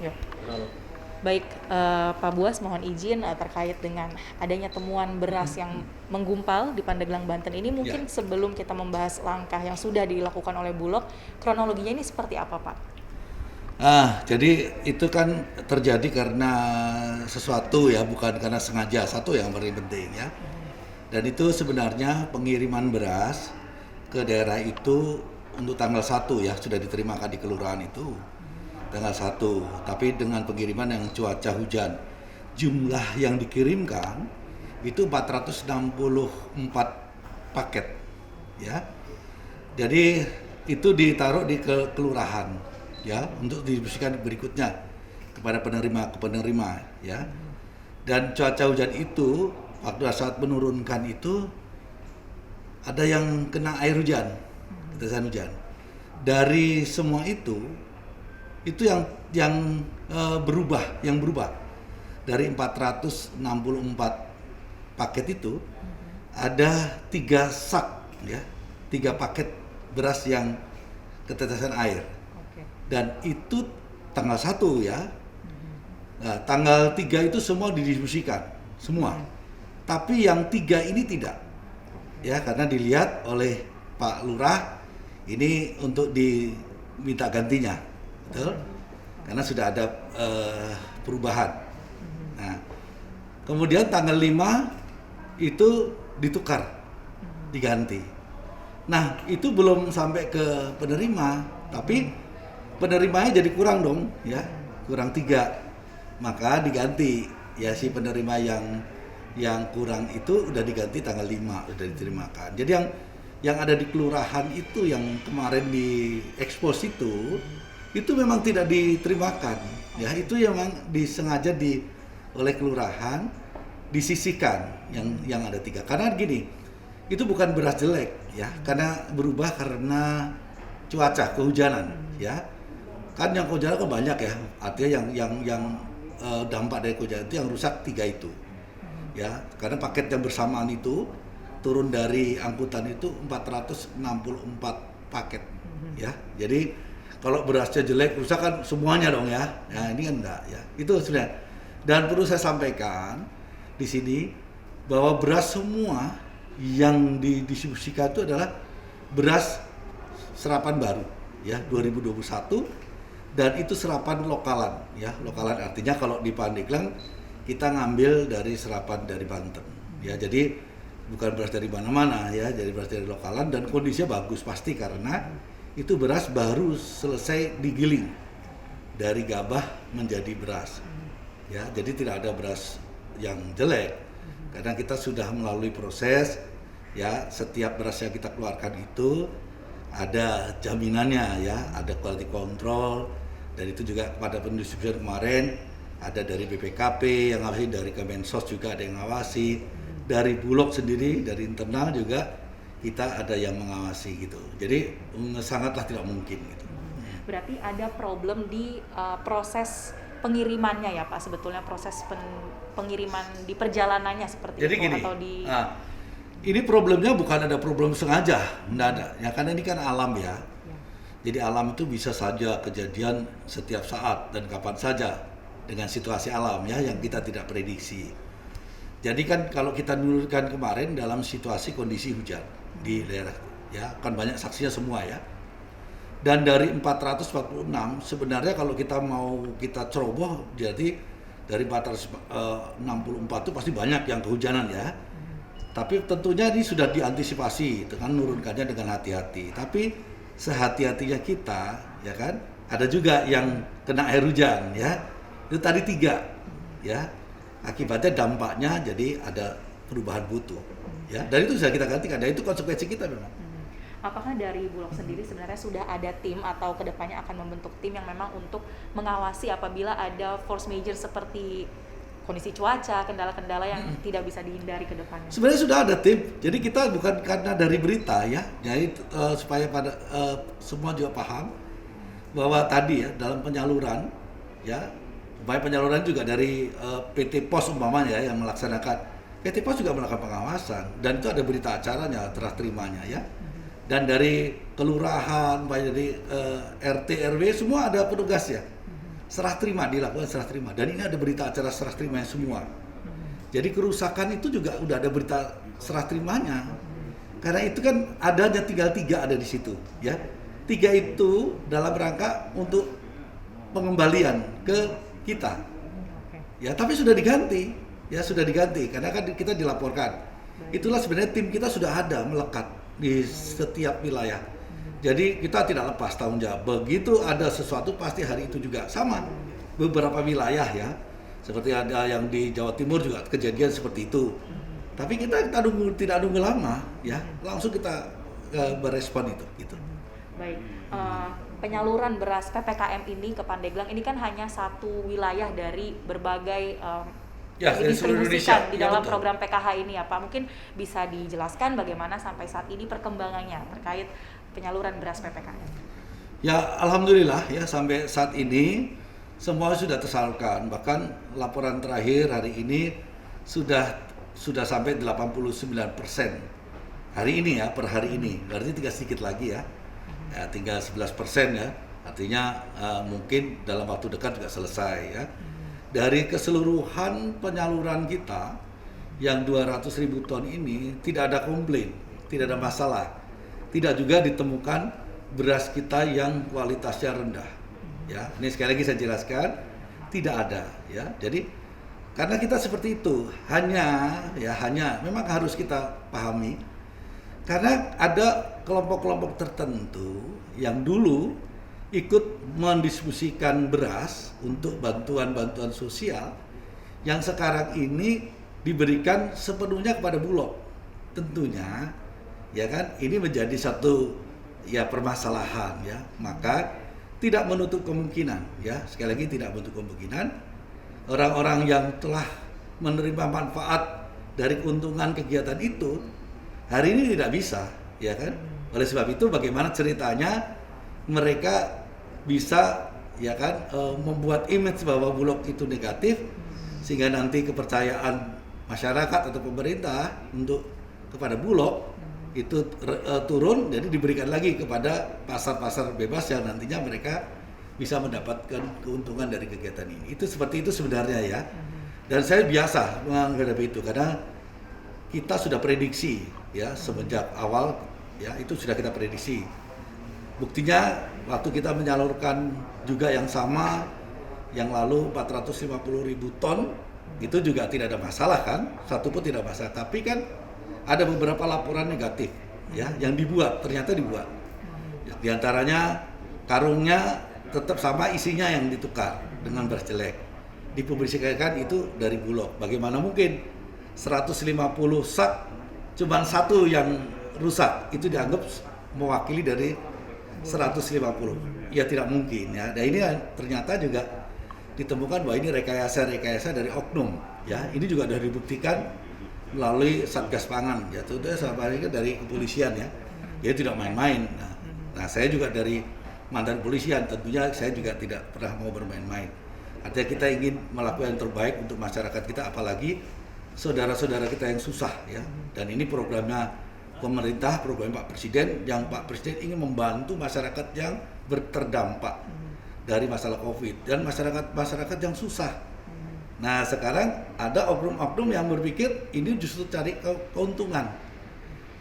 Ya. Halo. Baik, Pak Buas mohon izin terkait dengan adanya temuan beras yang menggumpal di Pandeglang, Banten ini, mungkin sebelum kita membahas langkah yang sudah dilakukan oleh Bulog, kronologinya ini seperti apa, Pak? Jadi itu kan terjadi karena sesuatu ya, bukan karena sengaja. Satu yang paling penting ya. Dan itu sebenarnya pengiriman beras ke daerah itu untuk tanggal 1 ya, sudah diterimakan di kelurahan itu tanggal 1. Tapi dengan pengiriman yang cuaca hujan, jumlah yang dikirimkan itu 464 paket ya. Jadi itu ditaruh di kelurahan ya, untuk didistribusikan berikutnya kepada penerima ya. Dan cuaca hujan itu waktu saat menurunkan itu ada yang kena air hujan, tetesan hujan. Dari semua itu yang berubah dari 464 paket itu ada 3 sak ya, 3 paket beras yang ketetesan air. Dan itu tanggal 1 ya. Nah, tanggal 3 itu semua didistribusikan semua. Tapi yang 3 ini tidak. Ya, karena dilihat oleh Pak Lurah ini untuk diminta gantinya. Betul? Karena sudah ada perubahan. Nah, kemudian tanggal 5 itu ditukar, diganti. Nah, itu belum sampai ke penerima, tapi penerimanya jadi kurang dong, ya, kurang 3, maka diganti ya, si penerima yang kurang itu udah diganti tanggal 5, udah diterimakan. Jadi yang ada di kelurahan itu yang kemarin diekspos itu memang tidak diterimakan, ya, itu memang disengaja oleh kelurahan disisihkan yang ada 3. Karena gini, itu bukan beras jelek ya, karena berubah karena cuaca kehujanan ya. Kan yang kehujanan kan banyak ya, artinya yang dampak dari kehujanan itu yang rusak 3 itu ya, karena paket yang bersamaan itu turun dari angkutan itu 464 paket ya. Jadi kalau berasnya jelek rusak kan semuanya dong ya. Nah, ini kan enggak ya. Itu sudah. Dan perlu saya sampaikan di sini bahwa beras semua yang didistribusikan itu adalah beras serapan baru ya, 2021, dan itu serapan lokalan ya. Lokalan artinya kalau di Pandeglang kita ngambil dari serapan dari Banten ya. Jadi bukan beras dari mana-mana ya, jadi beras dari lokalan dan kondisinya bagus pasti karena itu beras baru selesai digiling dari gabah menjadi beras ya. Jadi tidak ada beras yang jelek karena kita sudah melalui proses ya. Setiap beras yang kita keluarkan itu ada jaminannya ya, ada quality control, dan itu juga pada pendistribusian kemarin ada dari BPKP yang ngawasi, dari Kemensos juga ada yang ngawasi, dari Bulog sendiri, dari internal juga kita ada yang mengawasi gitu. Jadi sangatlah tidak mungkin gitu. Berarti ada problem di proses pengirimannya ya Pak, sebetulnya proses pengiriman di perjalanannya seperti jadi itu gini, atau di ini problemnya bukan ada problem sengaja, enggak ada ya, karena ini kan alam ya. Jadi alam itu bisa saja kejadian setiap saat dan kapan saja dengan situasi alam ya yang kita tidak prediksi. Jadi kan kalau kita menurunkan kemarin dalam situasi kondisi hujan di daerah ya, kan banyak saksinya semua ya. Dan dari 446 sebenarnya kalau kita mau kita ceroboh, jadi dari 464 itu pasti banyak yang kehujanan ya. Tapi tentunya ini sudah diantisipasi dengan menurunkannya dengan hati-hati. Tapi sehati-hatinya kita ya kan, ada juga yang kena air hujan ya. Itu tadi 3 ya. Akibatnya dampaknya jadi ada perubahan mutu ya. Dan itu sudah kita gantikan. Dan itu konsekuensi kita memang. Apakah dari Bulog sendiri sebenarnya sudah ada tim atau kedepannya akan membentuk tim yang memang untuk mengawasi apabila ada force major seperti kondisi cuaca, kendala-kendala yang tidak bisa dihindari ke depannya? Sebenarnya sudah ada tim. Jadi kita bukan karena dari berita ya. Jadi supaya pada semua juga paham bahwa tadi ya dalam penyaluran ya, supaya penyaluran juga dari PT Pos umpamanya ya, yang melaksanakan. PT Pos juga melakukan pengawasan dan itu ada berita acaranya, serah terimanya ya. Dan dari kelurahan, baik dari RT RW semua ada petugas ya. serah terima, dilakukan serah terima. Dan ini ada berita acara serah terimanya semua. Jadi kerusakan itu juga udah ada berita serah terimanya. Karena itu kan adanya tinggal 3 ada di situ, ya. 3 itu dalam rangka untuk pengembalian ke kita. Ya, tapi sudah diganti. Ya, sudah diganti karena kan kita dilaporkan. Itulah sebenarnya tim kita sudah ada melekat di setiap wilayah. Jadi kita tidak lepas tanggung jawab. Begitu ada sesuatu pasti hari itu juga sama. Beberapa wilayah ya, seperti ada yang di Jawa Timur juga kejadian seperti itu. Tapi kita tidak nunggu lama, ya langsung kita berespon itu. Gitu. Baik, penyaluran beras PPKM ini ke Pandeglang ini kan hanya satu wilayah dari berbagai ya, didistribusikan di dalam betul. program PKH ini ya Pak. Mungkin bisa dijelaskan bagaimana sampai saat ini perkembangannya terkait penyaluran beras PPKM. Ya, alhamdulillah ya sampai saat ini semua sudah tersalurkan. Bahkan laporan terakhir hari ini sudah sampai 89% hari ini ya, per hari ini. Berarti tinggal sedikit lagi ya. Ya tinggal 11% ya. Artinya mungkin dalam waktu dekat juga selesai ya. Dari keseluruhan penyaluran kita yang 200.000 ton ini tidak ada komplain, tidak ada masalah. Tidak juga ditemukan beras kita yang kualitasnya rendah. Ya, ini sekali lagi saya jelaskan, tidak ada ya. Jadi karena kita seperti itu, hanya memang harus kita pahami karena ada kelompok-kelompok tertentu yang dulu ikut mendistribusikan beras untuk bantuan-bantuan sosial yang sekarang ini diberikan sepenuhnya kepada Bulog. Tentunya ya kan ini menjadi satu ya permasalahan ya, maka tidak menutup kemungkinan ya, sekali lagi tidak menutup kemungkinan orang-orang yang telah menerima manfaat dari keuntungan kegiatan itu hari ini tidak bisa ya kan. Oleh sebab itu bagaimana ceritanya mereka bisa ya kan membuat image bahwa Bulog itu negatif sehingga nanti kepercayaan masyarakat atau pemerintah untuk kepada Bulog itu turun, jadi diberikan lagi kepada pasar-pasar bebas yang nantinya mereka bisa mendapatkan keuntungan dari kegiatan ini. Itu seperti itu sebenarnya ya. Dan saya biasa menghadapi itu karena kita sudah prediksi ya semenjak awal ya, itu sudah kita prediksi. Buktinya waktu kita menyalurkan juga yang sama yang lalu 450.000 ton itu juga tidak ada masalah kan, satu pun tidak masalah. Tapi kan ada beberapa laporan negatif ya yang ternyata dibuat. Di antaranya karungnya tetap sama, isinya yang ditukar dengan beras jelek. Dipublikasikan itu dari Bulog. Bagaimana mungkin 150 sak cuma satu yang rusak itu dianggap mewakili dari 150. Ya tidak mungkin ya. Dan ini ternyata juga ditemukan bahwa ini rekayasa dari oknum ya. Ini juga sudah dibuktikan melalui Satgas Pangan ya, itu dari kepolisian ya. Dia tidak main-main. Nah, saya juga dari mantan polisian, tentunya saya juga tidak pernah mau bermain-main. Artinya kita ingin melakukan yang terbaik untuk masyarakat kita, apalagi saudara-saudara kita yang susah ya. Dan ini programnya pemerintah, program Pak Presiden, yang Pak Presiden ingin membantu masyarakat yang terdampak dari masalah COVID dan masyarakat yang susah. Nah sekarang ada oknum-oknum yang berpikir ini justru cari keuntungan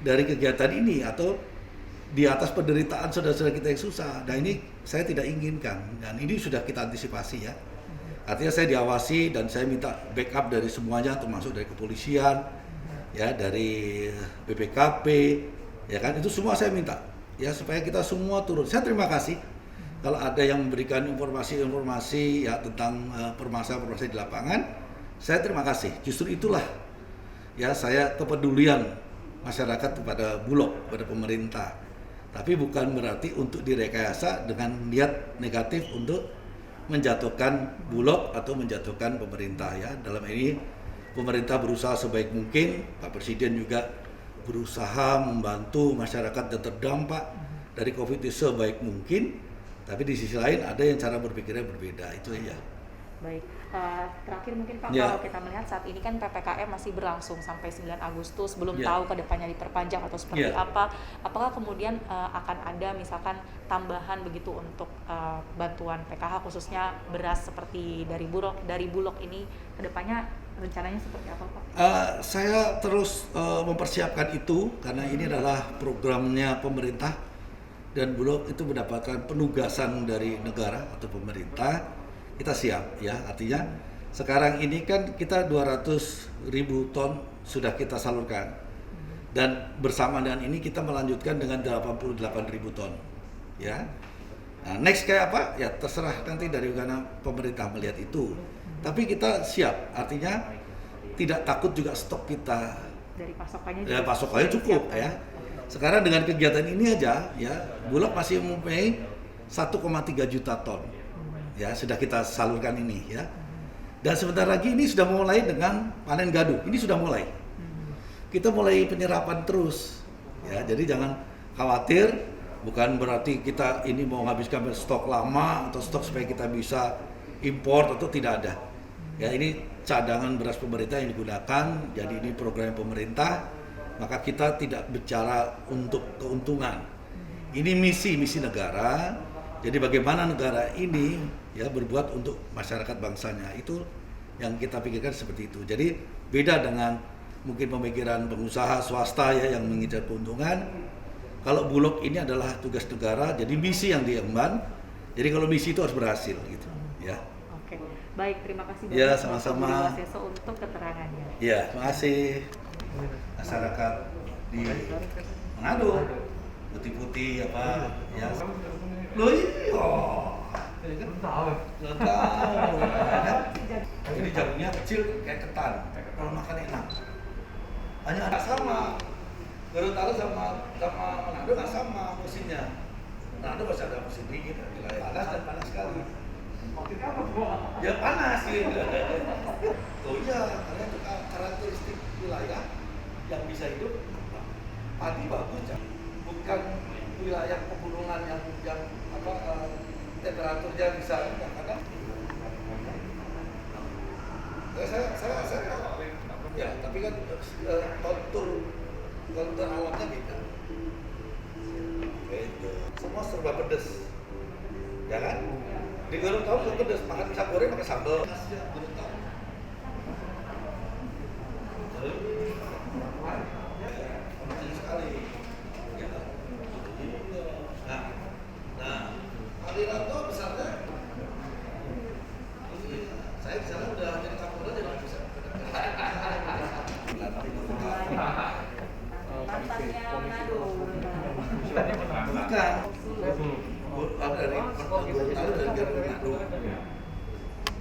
dari kegiatan ini atau di atas penderitaan saudara-saudara kita yang susah. Nah ini saya tidak inginkan dan ini sudah kita antisipasi ya. Artinya saya diawasi dan saya minta backup dari semuanya, termasuk dari kepolisian, ya dari BPKP, ya kan itu semua saya minta ya supaya kita semua turun. Saya terima kasih kalau ada yang memberikan informasi ya tentang permasalahan di lapangan, saya terima kasih. Justru itulah ya saya kepedulian masyarakat kepada Bulog, kepada pemerintah. Tapi bukan berarti untuk direkayasa dengan niat negatif untuk menjatuhkan Bulog atau menjatuhkan pemerintah ya. Dalam ini pemerintah berusaha sebaik mungkin, Pak Presiden juga berusaha membantu masyarakat yang terdampak dari COVID itu sebaik mungkin. Tapi di sisi lain ada yang cara berpikirnya berbeda, itu ya. Baik, terakhir mungkin Pak, Ya. kalau kita melihat saat ini kan PPKM masih berlangsung sampai 9 Agustus, belum Ya. tahu ke depannya diperpanjang atau seperti Ya. apa. Apakah kemudian akan ada misalkan tambahan begitu untuk bantuan PKH khususnya beras seperti dari Bulog ini ke depannya rencananya seperti apa Pak? Saya terus mempersiapkan itu karena ini adalah programnya pemerintah dan Bulog itu mendapatkan penugasan dari negara atau pemerintah. Kita siap ya, artinya sekarang ini kan kita 200.000 ton sudah kita salurkan dan bersama dengan ini kita melanjutkan dengan 88.000 ton ya. Nah, next kayak apa ya terserah nanti dari karena pemerintah melihat itu, tapi kita siap, artinya tidak takut juga stok kita Dari pasokannya ya, juga pasokannya sudah cukup disiapkan. ya. Sekarang dengan kegiatan ini aja ya, Bulog masih mempunyai 1,3 juta ton ya sudah kita salurkan ini ya. Dan sebentar lagi ini sudah mulai dengan panen gadu. Ini sudah mulai. Kita mulai penyerapan terus ya. Jadi jangan khawatir, bukan berarti kita ini mau menghabiskan stok lama atau stok supaya kita bisa impor atau tidak ada. Ya ini cadangan beras pemerintah yang digunakan. Jadi ini program pemerintah, maka kita tidak bicara untuk keuntungan. Ini misi negara. Jadi bagaimana negara ini ya berbuat untuk masyarakat bangsanya, itu yang kita pikirkan seperti itu. Jadi beda dengan mungkin pemikiran pengusaha swasta ya yang mengincar keuntungan. Kalau Bulog ini adalah tugas negara, jadi misi yang diemban. Jadi kalau misi itu harus berhasil gitu ya. Oke, baik, terima kasih banyak Ya, Bapak sama-sama. Budi Waseso untuk keterangannya. Ya, terima kasih. Masyarakat di Manado putih-putih apa ya. Loh iya. Belum tahu. Jadi jagungnya kecil kayak ketan. Kalau makan enak. Hanya ada sama. Gorontalo sama Manado nggak sama musimnya. Manado masih ada musim dingin, wilayah panas dan panas sekali. Ya panas gitu. Oh iya, karena itu karakteristik wilayah yang bisa hidup padi bagus ya. Bukan wilayah pegunungan yang temperaturnya bisa kadang. Saya ya, tapi kan kontur alamnya beda. Beda. Semua serba pedes, ya kan? Di Gorontalo juga pedes, makan pisang goreng pakai sambal. Khasnya Gorontalo. Penting sekali. Ya. Nah, Aliranto besarnya. Saya di sana udah jadi kapolda jadi bisa. Mantannya Manado. Bukan. Dari Gorontalo dari Manado.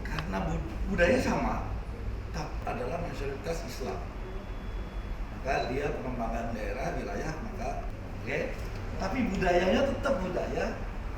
Karena budaya sama, adalah mayoritas Islam. Maka dia pengembangan daerah, wilayah, maka oke. Tapi budayanya tetap budaya